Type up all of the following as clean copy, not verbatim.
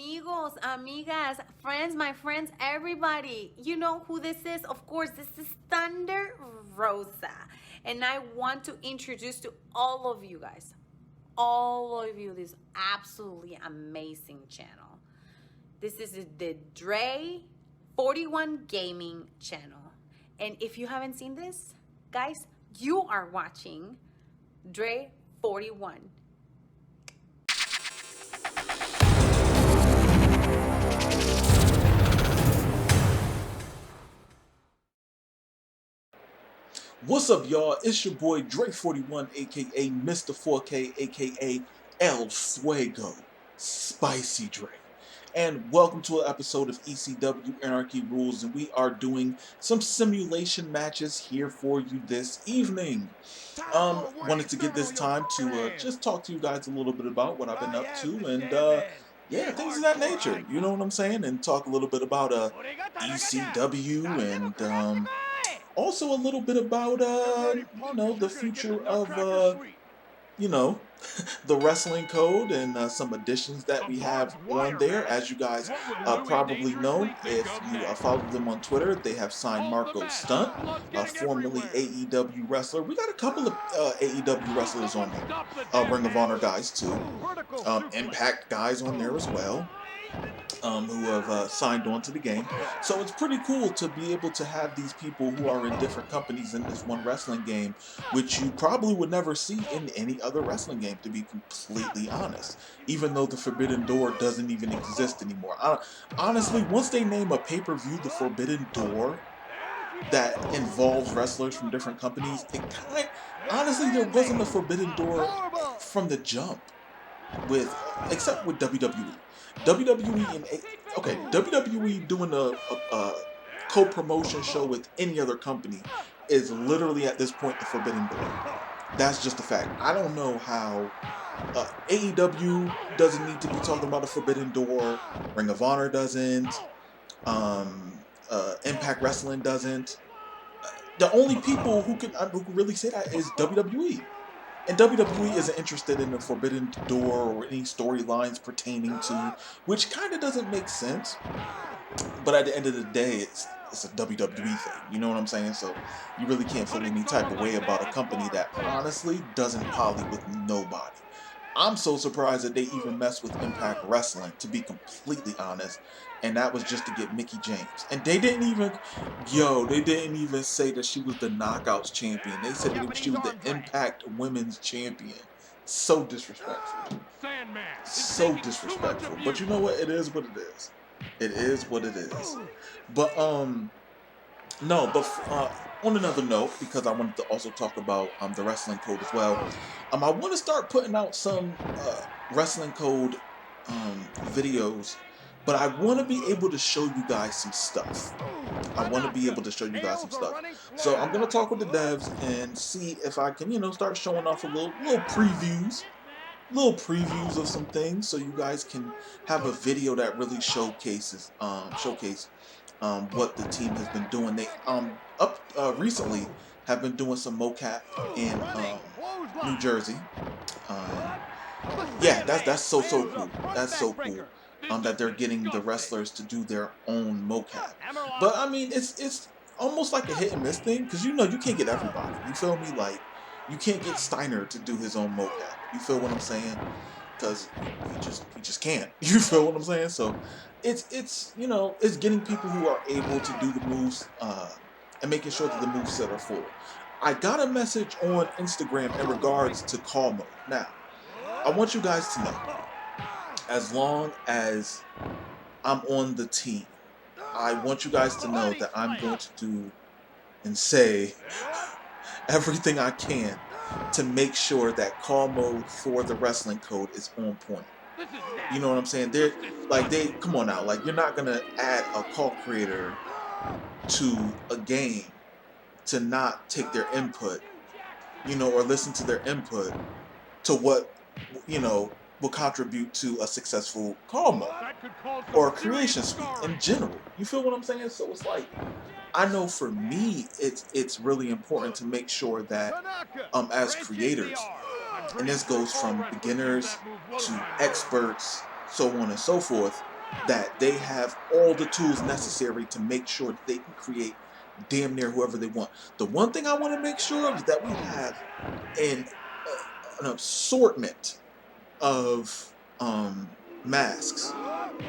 Amigos, amigas, friends, my friends, everybody. You know who this is? Of course, this is Thunder Rosa. And I want to introduce to all of you guys, all of you, this absolutely amazing channel. This is the Dre 41 Gaming channel. And if you haven't seen this, guys, you are watching Dre 41. What's up, y'all? It's your boy Dre41, aka Mr. 4K, aka El Fuego, Spicy Dre. And welcome to an episode of ECW Anarchy Rulz, and we are doing some simulation matches here for you this evening. Wanted to get this time to just talk to you guys a little bit about what I've been up to, and yeah, things of that nature. You know what I'm saying? And talk a little bit about ECW and also a little bit about the future of the wrestling code and some additions that we have on there. As you guys probably know, if you follow them on Twitter, they have signed Marco Stunt, formerly AEW wrestler. We got a couple of AEW wrestlers on there, Ring of Honor guys too, Impact guys on there as well. Who have signed on to the game. So it's pretty cool to be able to have these people who are in different companies in this one wrestling game, which you probably would never see in any other wrestling game, to be completely honest. Even though the Forbidden Door doesn't even exist anymore. Honestly, once they name a pay-per-view the Forbidden Door that involves wrestlers from different companies, honestly, there wasn't a Forbidden Door from the jump, except with WWE. WWE doing a co-promotion show with any other company is literally at this point the Forbidden Door. That's just a fact. I don't know how AEW doesn't need to be talking about a Forbidden Door. Ring of Honor doesn't. Impact Wrestling doesn't. The only people who can really say that is WWE. And WWE isn't interested in the Forbidden Door or any storylines pertaining to, which kind of doesn't make sense. But at the end of the day, it's a WWE thing. You know what I'm saying? So you really can't feel any type of way about a company that honestly doesn't poly with nobody. I'm so surprised that they even mess with Impact Wrestling, to be completely honest. And that was just to get Mickie James. And they didn't even say that she was the Knockouts champion. They said that she was the Impact Women's champion. So disrespectful. So disrespectful. But you know what? It is what it is. It is what it is. But, on another note, because I wanted to also talk about the wrestling code as well, I want to start putting out some wrestling code videos, but I want to be able to show you guys some stuff. So I'm going to talk with the devs and see if I can, start showing off a little previews of some things, so you guys can have a video that really showcase what the team has been doing. They recently have been doing some mocap in New Jersey. Yeah, that's so cool. That's so cool. That they're getting the wrestlers to do their own mocap. But I mean, it's almost like a hit and miss thing, because you can't get everybody. You feel me? Like, you can't get Steiner to do his own mocap. You feel what I'm saying? Because he just can't. You feel what I'm saying? So it's getting people who are able to do the moves and making sure that the moveset are full. I got a message on Instagram in regards to call mode. Now, I want you guys to know, as long as I'm on the team, I want you guys to know that I'm going to do and say everything I can to make sure that call mode for the wrestling code is on point. You know what I'm saying? Come on now, like, you're not gonna add a call creator to a game to not take their input, or listen to their input to what, will contribute to a successful call mode or creation speed in general. You feel what I'm saying? So it's like, I know for me, it's really important to make sure that as creators, and this goes from beginners to experts, so on and so forth, that they have all the tools necessary to make sure that they can create damn near whoever they want. The one thing I want to make sure of is that we have an assortment of masks,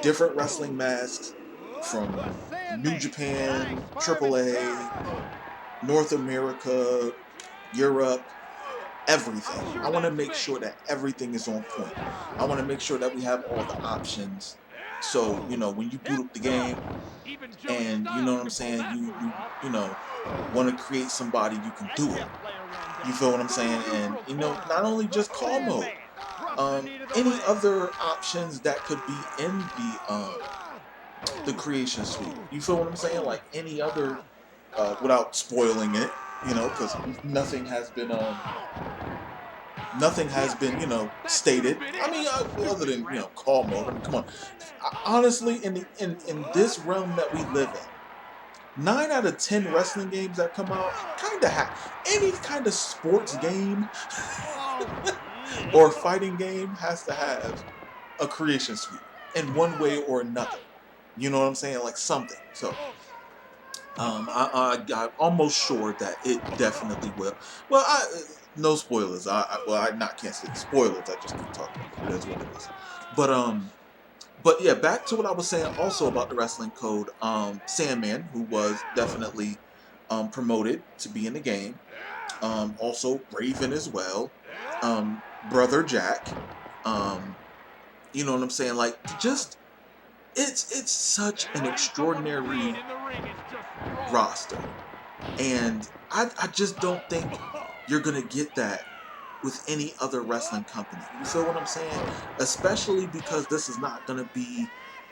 different wrestling masks from New Japan, AAA, North America, Europe, everything. I want to make sure that everything is on point. I want to make sure that we have all the options. So, when you boot up the game and, you know what I'm saying, you know, want to create somebody, you can do it. You feel what I'm saying? And, not only just call mode, any other options that could be in the creation suite. You feel what I'm saying? Like any other, without spoiling it, because nothing has been stated. I mean, other than call mode. I mean, come on. Honestly, in this realm that we live in, 9 out of 10 wrestling games that come out kind of have any kind of sports game or fighting game has to have a creation suite in one way or another. You know what I'm saying? Like something. So, I'm almost sure that it definitely will. Well, no spoilers. I can't say spoilers. I just keep talking. It is what it is. But yeah, back to what I was saying also about the wrestling code. Sandman, who was definitely promoted to be in the game. Also Raven as well. Brother Jack. You know what I'm saying? Like, just it's such an extraordinary roster, and I just don't think you're gonna get that with any other wrestling company. You feel what I'm saying? Especially because this is not gonna be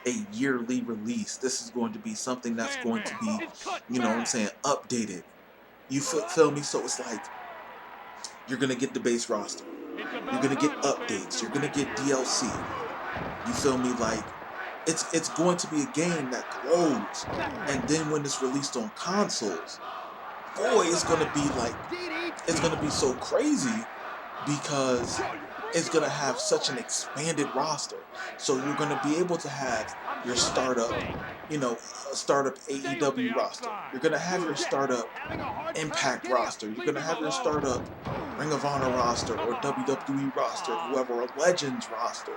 a yearly release. This is going to be something that's going to be, you know what I'm saying, updated. You feel me? So it's like you're gonna get the base roster. You're gonna get updates. You're gonna get DLC. You feel me? Like, it's going to be a game that grows, and then when it's released on consoles, boy, it's gonna be so crazy because it's gonna have such an expanded roster. So you're gonna be able to have your startup, startup AEW roster. You're gonna have your startup Impact roster. You're gonna have your startup Ring of Honor roster or WWE roster, whoever, a Legends roster.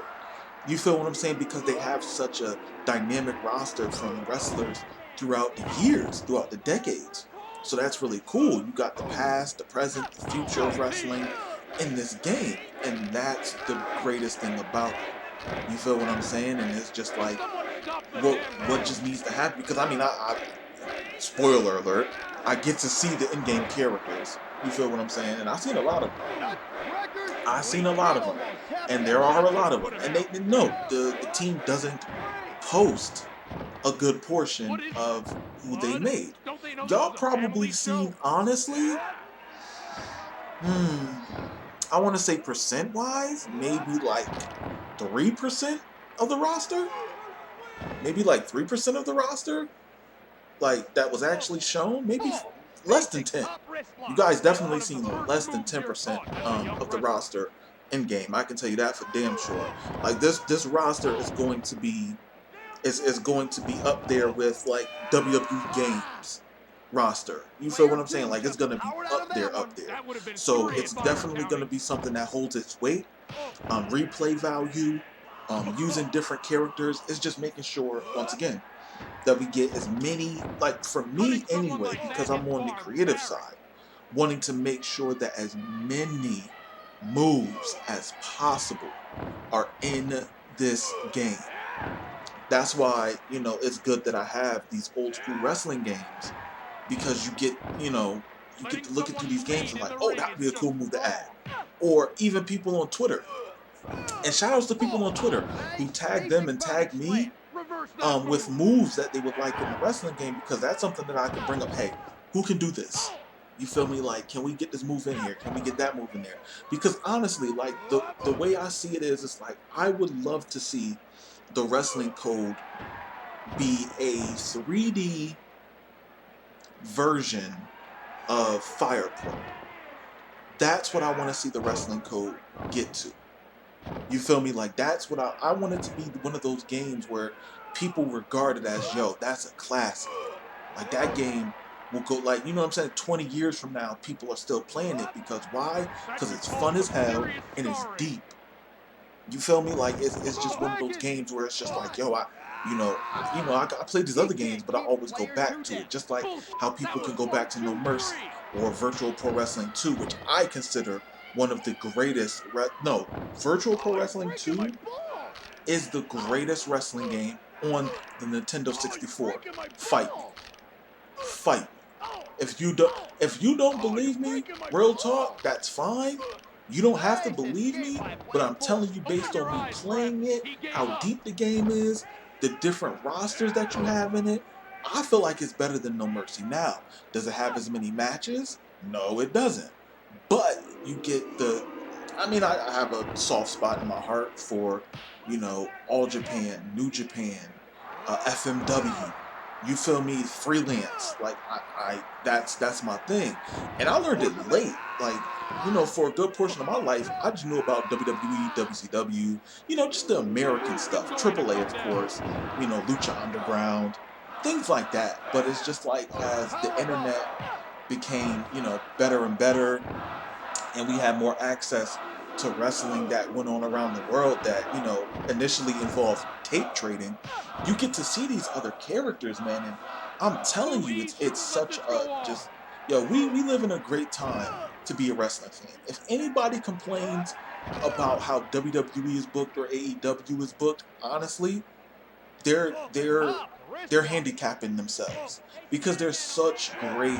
You feel what I'm saying? Because they have such a dynamic roster from wrestlers throughout the years, throughout the decades. So that's really cool. You got the past, the present, the future of wrestling in this game. And that's the greatest thing about it. You feel what I'm saying? And it's just like, what just needs to happen? Because, I mean, I spoiler alert, I get to see the in-game characters. You feel what I'm saying? And I've seen a lot of them. And there are a lot of them. And they know the team doesn't post a good portion of who they made. Y'all probably seen, honestly, I want to say percent-wise, maybe like 3% of the roster? Maybe like 3% of the roster? Like, that was actually shown? Maybe less than 10. You guys definitely seen less than 10% of the roster in game. I can tell you that for damn sure. Like, this roster is going to be up there with like WWE Games roster. You feel what I'm saying? Like, it's gonna be up there. So it's definitely gonna be something that holds its weight. Replay value, using different characters. It's just making sure, once again, that we get as many, like, for me anyway, because I'm on the creative side, wanting to make sure that as many moves as possible are in this game. That's why, it's good that I have these old school wrestling games, because you get to look into these games and like, oh, that would be a cool move to add. Or even people on Twitter. And shout outs to people on Twitter who tag them and tag me with moves that they would like in the wrestling game, because that's something that I can bring up. Hey, who can do this? You feel me? Like, can we get this move in here? Can we get that move in there? Because honestly, like, the way I see it is, it's like, I would love to see the wrestling code be a 3D version of Fire Pro. That's what I want to see the wrestling code get to. You feel me? Like, that's what I want it to be, one of those games where people regard it as, yo, that's a classic. Like that game will go, like, you know what I'm saying, 20 years from now, people are still playing it because why? Because it's fun as hell and it's deep. You feel me? Like it's just one of those games where it's just like, yo, I played these other games, but I always go back to it. Just like how people can go back to No Mercy or Virtual Pro Wrestling 2, which I consider one of the greatest. Virtual Pro Wrestling 2 is the greatest wrestling game on the Nintendo 64. Fight me. If you don't believe me, real talk, that's fine. You don't have to believe me, but I'm telling you based on me playing it, how deep the game is, the different rosters that you have in it, I feel like it's better than No Mercy. Now, does it have as many matches? No, it doesn't. But you get I have a soft spot in my heart for, All Japan, New Japan, FMW. You feel me? Freelance. Like that's my thing. And I learned it late. Like, for a good portion of my life, I just knew about WWE, WCW, just the American stuff. AAA, of course, Lucha Underground, things like that. But it's just like as the internet became, better and better, and we had more access to wrestling that went on around the world that, initially involved tape trading, you get to see these other characters, man, and I'm telling you, it's such a we live in a great time to be a wrestling fan. If anybody complains about how WWE is booked or AEW is booked, honestly, they're handicapping themselves because there's such great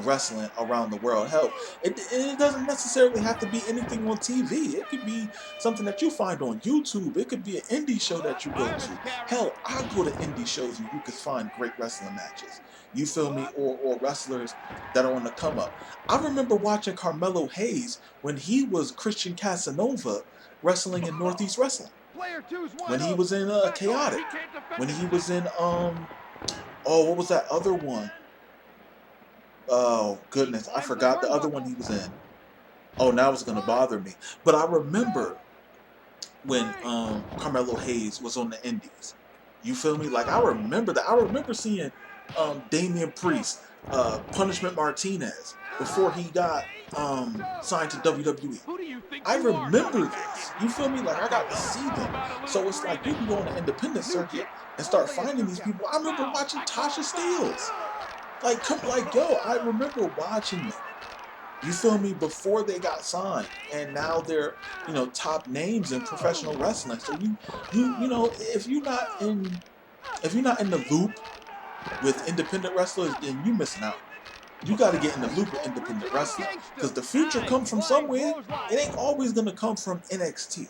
wrestling around the world. Hell, it doesn't necessarily have to be anything on TV. It could be something that you find on YouTube. It could be an indie show that you go to. Hell, I go to indie shows and you can find great wrestling matches. You feel me? Or wrestlers that are on the come up. I remember watching Carmelo Hayes when he was Christian Casanova wrestling in Northeast Wrestling. When he was in Chaotic. When he was in what was that other one? Oh, goodness. I forgot the other one he was in. Oh, now it's going to bother me. But I remember when Carmelo Hayes was on the Indies. You feel me? Like, I remember that. I remember seeing Damian Priest, Punishment Martinez, before he got signed to WWE. I remember this. You feel me? Like, I got to see them. So it's like you can go on the independent circuit and start finding these people. I remember watching Tasha Steelz. I remember watching them. You feel me? Before they got signed, and now they're, top names in professional wrestling. So if you're not in the loop with independent wrestlers, then you missing out. You got to get in the loop with independent wrestling because the future comes from somewhere. It ain't always gonna come from NXT.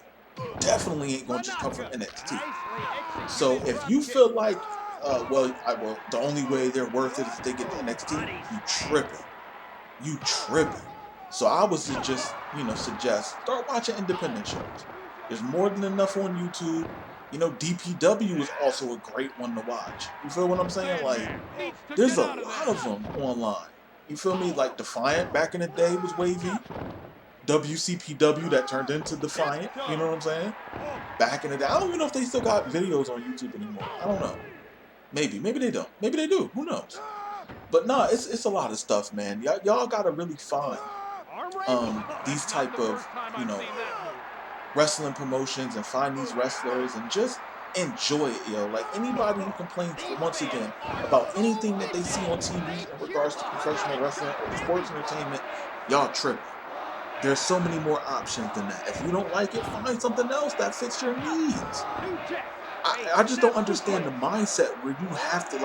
Definitely ain't gonna just come from NXT. So if you feel like the only way they're worth it is if they get to NXT, you tripping. So I would suggest start watching independent shows. There's more than enough on YouTube. DPW is also a great one to watch. You feel what I'm saying? Like, there's a lot of them online. You feel me? Like Defiant back in the day was wavy. WCPW that turned into Defiant. You know what I'm saying? Back in the day, I don't even know if they still got videos on YouTube anymore. I don't know. Maybe they don't. Maybe they do. Who knows? But nah, it's a lot of stuff, man. Y'all gotta really find these type of wrestling promotions and find these wrestlers and just enjoy it, yo. Like anybody who complains once again about anything that they see on TV in regards to professional wrestling or sports entertainment, y'all tripping. There's so many more options than that. If you don't like it, find something else that fits your needs. I just don't understand the mindset where you have to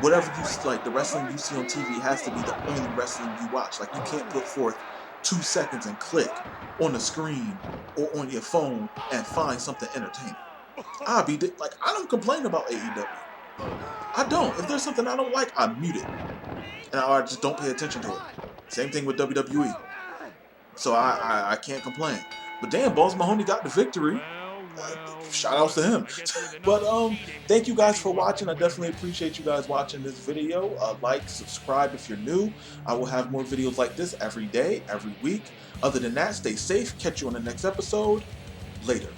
whatever you like, the wrestling you see on TV has to be the only wrestling you watch. Like you can't put forth 2 seconds and click on the screen or on your phone and find something entertaining. I don't complain about AEW. I don't. If there's something I don't like, I mute it. And I just don't pay attention to it. Same thing with WWE. So I can't complain. But damn, Balls Mahoney got the victory. Shout outs to him. But thank you guys for watching. I definitely appreciate you guys watching this video. Like, subscribe if you're new. I will have more videos like this every day, every week. Other than that, stay safe. Catch you on the next episode. Later.